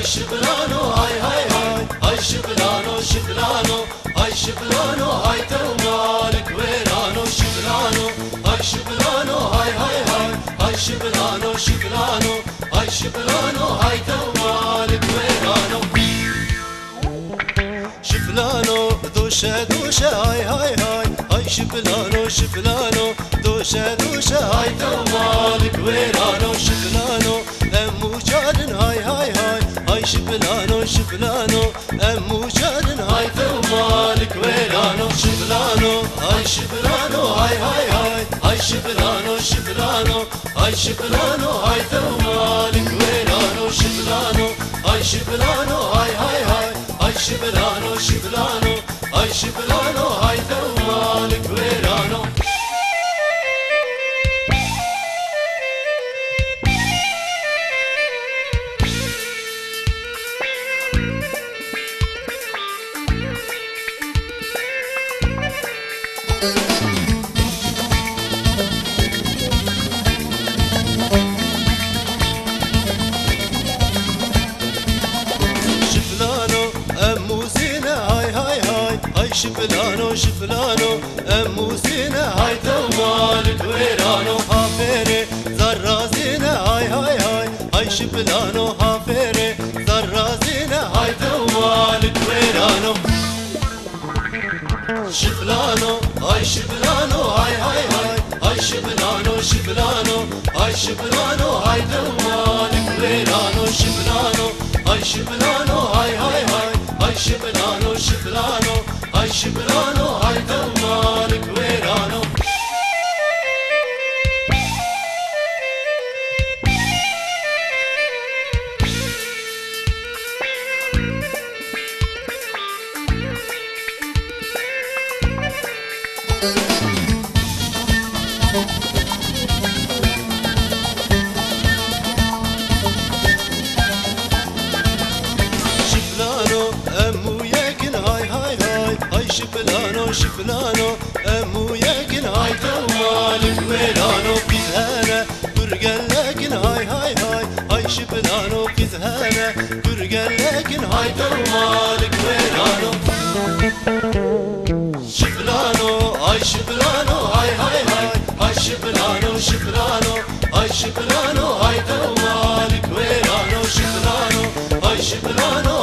شبلانو هاي هاي هاي هاي شبلانو شبلانو هاي شبلانو هاي تومالك ويرانو شبلانو هاي شبلانو هاي هاي هاي هاي شبلانو شبلانو هاي شبلانو هاي تومالك ويرانو شبلانو دوشة دوشة هاي هاي هاي هاي شبلانو شبلانو دوشة دوشة هاي تومالك ويرانو شبلانو أمو جادن هاي هاي هاي هاي شبلانو شبلانو أمو جادن هاي تومالك ويرانو شبلانو هاي شبلانو هاي هاي هاي هاي شبلانو شبلانو هاي شبلانو هاي تومالك ويرانو شبلانو هاي شبلانو هاي هاي هاي هاي شبلانو شبلانو هاي شبلانو هاي تومالك ويرانو شبلانو أمو زينة هاي هاي هاي هاي شبلانو شبلانو أمو زينة هاي تومالك ويرانو هافيري ذرة زينة هاي هاي هاي هاي شبلانو هافيري ذرة زينة هاي تومالك ويرانو شبلانو هاي شبلانو هاي هاي هاي هاي شبلانو شبلانو هاي شبلانو هاي تومالك ويرانو شبلانو هاي شبلانو هاي هاي هاي هاي شبلانو شبلانو هاي شبلانو هاي تومالك ويرانو شبلانو أمو ياكن هاي هاي هاي هاي شبلانو شبلانو أمو ياكن هاي تومالك ويرانو قزهانة برقل لكن هاي هاي هاي هاي شبلانو قزهانة برقل لكن هاي تومالك ويرانو شبلانو هاي شبلانو هاي هاي هاي هاي شبلانو شبلانو هاي شبلانو هاي تومالك ويرانو شبلانو هاي شبلانو